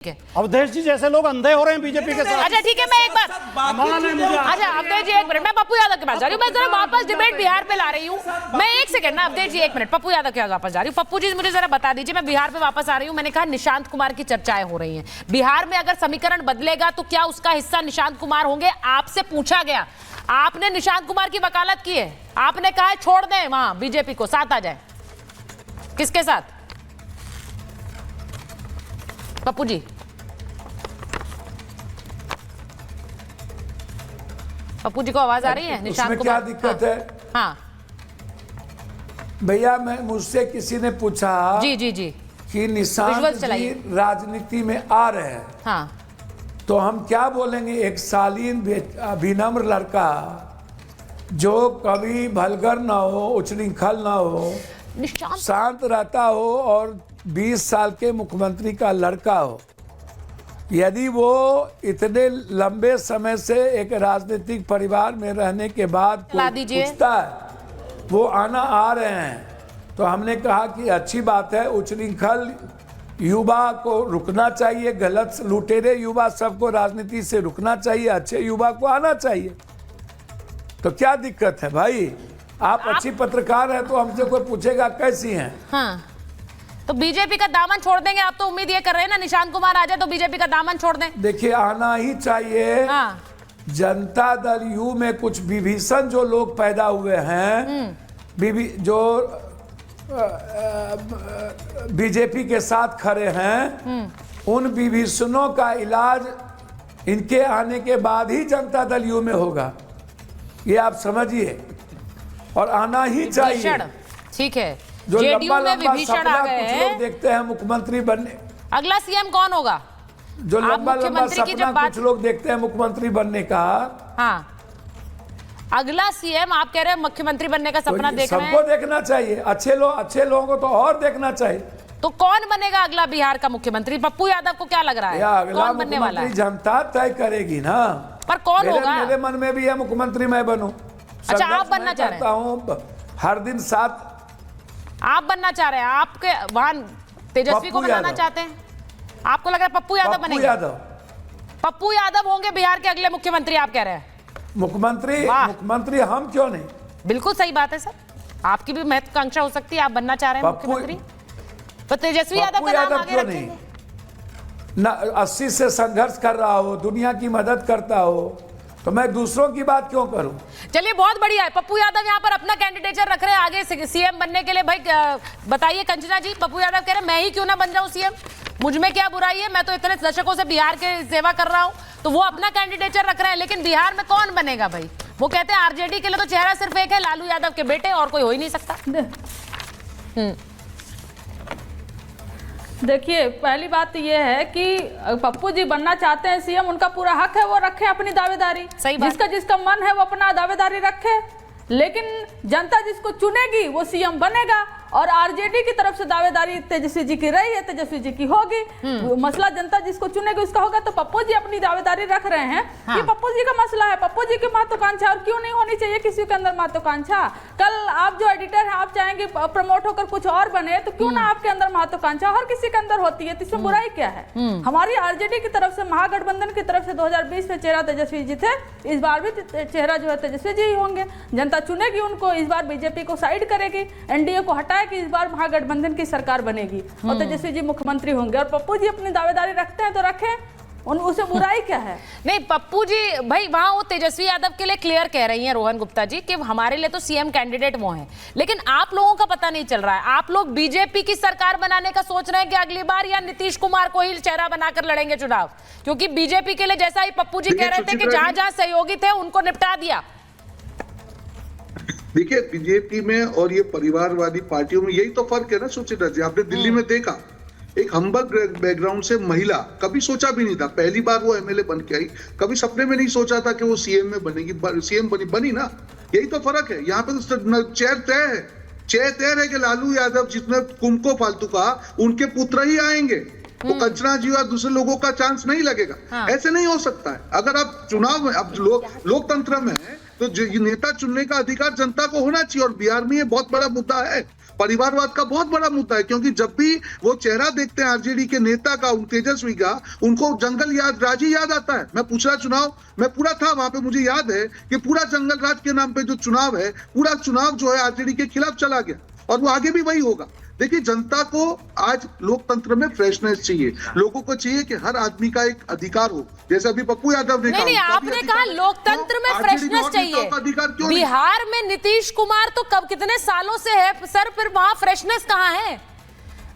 अवधेश जी जैसे लोग अंधे हो रहे हैं बीजेपी के साथ। अच्छा ठीक है, मैं एक बार अच्छा अवधेश जी एक मिनट, मैं पप्पू यादव के पास जा रही हूँ। मैं जरा वापस डिबेट बिहार पे ला रही हूँ। मैं एक सेकंड ना अवधेश जी, एक मिनट, पप्पू यादव के वापस जा रही हूँ। पप्पू जी मुझे जरा बता दीजिए, मैं बिहार पे वापस आ रही हूँ। मैंने कहा निशांत कुमार की चर्चाएं हो रही हैं बिहार में, अगर समीकरण बदलेगा तो क्या उसका हिस्सा निशांत कुमार होंगे? आपसे पूछा गया, आपने निशांत कुमार की वकालत की है, आपने कहा है छोड़ दें वहां बीजेपी को, साथ आ जाए। किसके साथ? पप्पू जी, पप्पू जी को आवाज आ रही है? निशांत कुमार, क्या दिक्कत है? हाँ भैया, मैं मुझसे किसी ने पूछा जी जी जी कि निशांत जी राजनीति में आ रहे हैं, हाँ, तो हम क्या बोलेंगे? एक शालीन अभिनम्र लड़का जो कभी भलगर ना हो, उछृंखल ना हो, शांत रहता हो और 20 साल के मुख्यमंत्री का लड़का हो, यदि वो इतने लंबे समय से एक राजनीतिक परिवार में रहने के बाद पूछता है, वो आना आ रहे हैं, तो हमने कहा कि अच्छी बात है। उछृंखल युवा को रुकना चाहिए, गलत लुटेरे युवा सबको राजनीति से रुकना चाहिए, अच्छे युवा को आना चाहिए। तो क्या दिक्कत है भाई? आप अच्छी पत्रकार हैं तो हमसे कोई पूछेगा कैसी हैं? हाँ, तो बीजेपी का दामन छोड़ देंगे आप? तो उम्मीद ये कर रहे हैं ना निशांत कुमार आ जाए तो बीजेपी का दामन छोड़ दें? देखिए, आना ही चाहिए। हाँ। जनता दल यू में कुछ विभीषण जो लोग पैदा हुए हैं, जो बीजेपी के साथ खड़े हैं, उन विभीषणों का इलाज इनके आने के बाद ही जनता दल यू में होगा, ये आप समझिए। और आना ही चाहिए। ठीक है, जो जेडीयू में लंबा विभीषण आ गए कुछ लोग देखते हैं मुख्यमंत्री बनने, अगला सीएम कौन होगा? जो लंबा सपना कुछ लोग देखते हैं मुख्यमंत्री बनने का। हाँ, अगला सीएम आप कह रहे हैं मुख्यमंत्री बनने का सपना देख रहे हैं? सबको देखना चाहिए, अच्छे लोगों को तो और देखना चाहिए। तो कौन बनेगा अगला बिहार का मुख्यमंत्री? पप्पू यादव को क्या लग रहा है कौन बनने वाला है? जनता तय करेगी ना। पर कौन होगा? मेरे मन में भी है मुख्यमंत्री मैं बनूं। अच्छा, आप बनना चाह रहे हैं? हर दिन साथ आप बनना चाह रहे हैं? आपके वहां तेजस्वी को बनाना चाहते हैं? आपको लग रहा है पप्पू यादव बनेंगे? पप्पू यादव होंगे बिहार के अगले मुख्यमंत्री, आप कह रहे हैं? मुख्यमंत्री हम क्यों नहीं? बिल्कुल सही बात है सर, आपकी भी महत्वाकांक्षा हो सकती है, आप बनना चाह रहे हैं मुख्यमंत्री, तो तेजस्वी यादव का नाम आगे रखेंगे? ना 80 से संघर्ष कर रहा हो, दुनिया की मदद करता हो, तो मैं दूसरों की बात क्यों करूं? चलिए, बहुत बढ़िया है। पप्पू यादव यहाँ पर अपना कैंडिडेचर रख रहे हैं आगे सीएम बनने के लिए। भाई बताइए कंचना जी, पप्पू यादव कह रहे हैं मैं ही क्यों ना बन जाऊं सीएम, मुझ में क्या बुराई है, मैं तो इतने दशकों से बिहार के सेवा कर रहा हूं। तो वो अपना कैंडिडेचर रख रहे हैं, लेकिन बिहार में कौन बनेगा भाई? वो कहते हैं आरजेडी के लिए तो चेहरा सिर्फ एक है, लालू यादव के बेटे, और कोई हो ही नहीं सकता। देखिए, पहली बात तो ये है कि पप्पू जी बनना चाहते हैं सीएम, उनका पूरा हक है, वो रखे अपनी दावेदारी। जिसका मन है वो अपना दावेदारी रखे, लेकिन जनता जिसको चुनेगी वो सीएम बनेगा। और आरजेडी की तरफ से दावेदारी तेजस्वी जी की रही है, तेजस्वी जी की होगी। मसला जनता जिसको चुनेगी उसका होगा। तो पप्पू जी अपनी दावेदारी रख रहे हैं। हाँ। ये पप्पू जी का मसला है, पप्पू जी की महत्वाकांक्षा, और क्यों नहीं होनी चाहिए किसी के अंदर महत्वाकांक्षा? कल आप जो एडिटर हैं, आप चाहेंगे प्रमोट होकर कुछ और बने, तो क्यों ना आपके अंदर महत्वाकांक्षा हर किसी के अंदर होती है, तो इसमें बुराई क्या है? हमारी आरजेडी की तरफ से, महागठबंधन की तरफ से 2020 में चेहरा तेजस्वी जी थे, इस बार भी चेहरा जो है तेजस्वी जी ही होंगे। जनता चुनेगी उनको, इस बार बीजेपी को साइड करेगी, एनडीए को हटाए कि इस बार महागठबंधन की सरकार बनेगी और तेजस्वी जी मुख्यमंत्री होंगे। और पप्पू जी अपनी दावेदारी रखते हैं तो रखें, उसे बुराई क्या है? नहीं पप्पू जी भाई, वहां वो तेजस्वी यादव के लिए क्लियर कह रही हैं रोहन गुप्ता जी कि हमारे लिए तो सीएम कैंडिडेट वो हैं, लेकिन आप लोगों का पता नहीं चल रहा है। आप लोग बीजेपी की सरकार बनाने का सोच रहे हैं कि अगली बार या नीतीश कुमार को ही चेहरा बनाकर लड़ेंगे चुनाव? क्योंकि बीजेपी के लिए जैसा ही पप्पू जी कह रहे थे कि जहां जहां सहयोगी थे उनको निपटा दिया। देखिए, बीजेपी में और ये परिवारवादी पार्टियों में यही तो फर्क है ना सुचित्रा जी। आपने दिल्ली में देखा, एक हम्बल बैकग्राउंड से महिला, कभी सोचा भी नहीं था, पहली बार वो एमएलए बन के आई, कभी सपने में नहीं सोचा था कि वो सीएम में बनेगी, सीएम बनी ना। यही तो फर्क है। यहाँ पे तो चेयर तय है कि लालू यादव जितने कुमको फालतू का, उनके पुत्र ही आएंगे, तो कंचना जी और दूसरे लोगों का चांस नहीं लगेगा। हाँ। ऐसे नहीं हो सकता है। अगर आप चुनाव में, अब लोकतंत्र में है तो नेता चुनने का अधिकार जनता को होना चाहिए, और बिहार में ये बहुत बड़ा मुद्दा है। परिवारवाद का बहुत बड़ा मुद्दा है, क्योंकि जब भी वो चेहरा देखते हैं आरजेडी के नेता का, तेजस्वी का, उनको जंगल याद राज ही याद आता है। मैं पिछला चुनाव मैं पूरा था वहां पे, मुझे याद है कि पूरा जंगल राज के नाम पे जो चुनाव है, पूरा चुनाव जो है आरजेडी के खिलाफ चला गया, और वो आगे भी वही होगा। देखिए, जनता को आज लोकतंत्र में फ्रेशनेस चाहिए, लोगों को चाहिए कि हर आदमी का एक अधिकार हो, जैसे अभी पप्पू यादव ने कहा। नहीं, आपने कहा लोकतंत्र में फ्रेशनेस चाहिए। बिहार में नीतीश कुमार तो कब कितने सालों से है सर, फिर वहां फ्रेशनेस कहाँ है?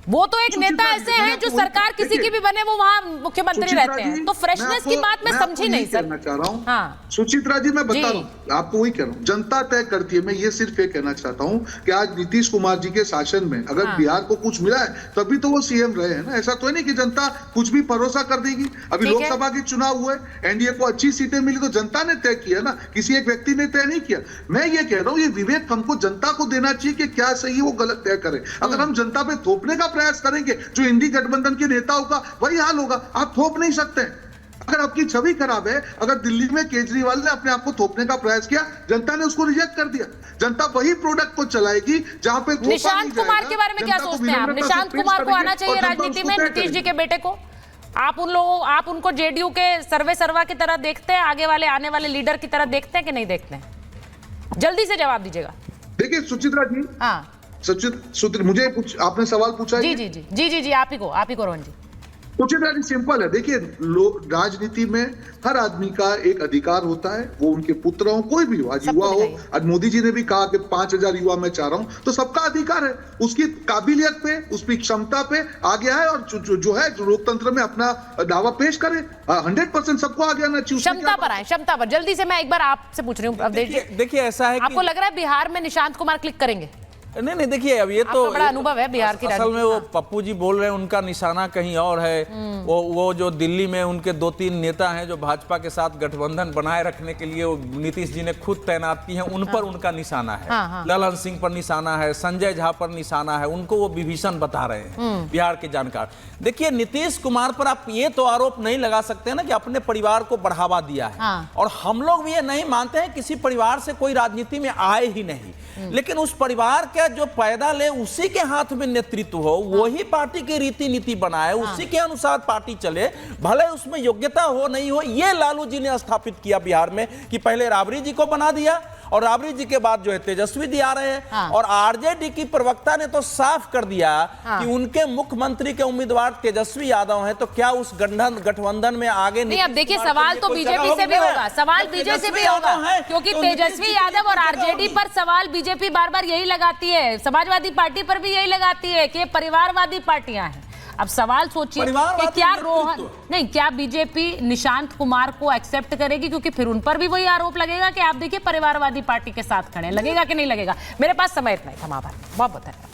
वो तो एक नेता ऐसे हैं जो सरकार किसी की भी बने वो वहां मुख्यमंत्री रहते हैं, तो फ्रेशनेस की बात मैं समझी नहीं सर। कहना चाह रहा हूँ, हाँ। सुचित्रा जी, मैं बता रहा हूँ आपको, वही कह रहा हूँ, जनता तय करती है। मैं ये सिर्फ ये कहना चाहता हूँ कि आज नीतीश कुमार जी के शासन में अगर बिहार को कुछ मिला है तभी तो वो सीएम रहे हैं ना। ऐसा तो है नहीं कि जनता कुछ भी भरोसा कर देगी। अभी लोकसभा के चुनाव हुए, एनडीए को अच्छी सीटें मिली तो जनता ने तय किया ना, किसी एक व्यक्ति ने तय नहीं किया। मैं ये कह रहा हूँ, ये विवेक हमको जनता को देना चाहिए कि क्या सही है वो गलत तय करे। अगर हम जनता पे थोपने का प्रयास करेंगे, जो इंडी गठबंधन के नेताओं का वही हाल होगा। आप थोप नहीं सकते। अगर आपकी छवि खराब है, अगर दिल्ली में केजरीवाल ने अपने आप को थोपने का प्रयास किया, जनता ने उसको रिजेक्ट कर दिया। जनता वही प्रोडक्ट को चलाएगी जहां पे निशांत कुमार के बारे में क्या सोचते हैं आप? निशांत कुमार को आना चाहिए राजनीति में, नीतीश जी के बेटे को? आप उनको जेडीयू के सर्वा की तरह देखते हैं, आगे वाले आने वाले लीडर की तरह देखते हैं कि नहीं देखते हैं? जल्दी से जवाब दीजिएगा। देखिए सुचित्रा जी, हाँ मुझे कुछ आपने सवाल पूछा है। जी आप ही को रोहन जी। सुचित्रा जी, सिंपल है। देखिए, राजनीति में हर आदमी का एक अधिकार होता है, वो उनके पुत्र हो, कोई भी हो, आज युवा हो। आज मोदी जी ने भी कहा कि 5000 युवा मैं चाह रहा हूं, तो सबका अधिकार है। उसकी काबिलियत पे, उसकी क्षमता पे आगे आए और जो है जो लोकतंत्र में अपना दावा पेश करे। 100% सबको आगे आना चाहिए, क्षमता पर आए, क्षमता पर। जल्दी से मैं एक बार आपसे पूछ रही हूँ, देखिए ऐसा है, आपको लग रहा है बिहार में निशांत कुमार क्लिक करेंगे? नहीं, देखिए अब ये तो बड़ा अनुभव है बिहार की असल में वो पप्पू जी बोल रहे हैं, उनका निशाना कहीं और है। वो जो दिल्ली में उनके 2-3 नेता हैं जो भाजपा के साथ गठबंधन बनाए रखने के लिए नीतीश जी ने खुद तैनात की है, उन पर उनका निशाना है। ललन सिंह पर निशाना है, संजय झा पर निशाना है, उनको वो विभीषण बता रहे हैं, बिहार के जानकार। देखिए, नीतीश कुमार पर आप ये तो आरोप नहीं लगा सकते ना कि अपने परिवार को बढ़ावा दिया है, और हम लोग भी ये नहीं मानते हैं किसी परिवार से कोई राजनीति में आए ही नहीं, लेकिन उस परिवार के जो पैदा ले उसी के हाथ में नेतृत्व हो, वही पार्टी की रीति नीति बनाए, उसी के अनुसार पार्टी चले, भले उसमें योग्यता हो नहीं हो। ये लालू जी ने स्थापित किया बिहार में कि पहले राबड़ी जी को बना दिया, और राबड़ी जी के बाद जो है तेजस्वी जी आ रहे हैं। और आरजेडी की प्रवक्ता ने तो साफ कर दिया कि उनके मुख्यमंत्री के उम्मीदवार तेजस्वी यादव हैं, तो क्या उस गठबंधन में आगे नहीं? अब देखिए, सवाल तो बीजेपी से भी होगा, सवाल बीजेपी से भी होगा, क्योंकि तेजस्वी यादव और आरजेडी पर सवाल बीजेपी बार बार यही लगाती है, समाजवादी पार्टी पर भी यही लगाती है कि परिवारवादी पार्टियां हैं। अब सवाल सोचिए कि क्या रोहन नहीं, क्या बीजेपी निशांत कुमार को एक्सेप्ट करेगी? क्योंकि फिर उन पर भी वही आरोप लगेगा कि आप देखिए परिवारवादी पार्टी के साथ खड़े हैं। लगेगा कि नहीं लगेगा? मेरे पास समय इतना ही था, बहुत बहुत धन्यवाद।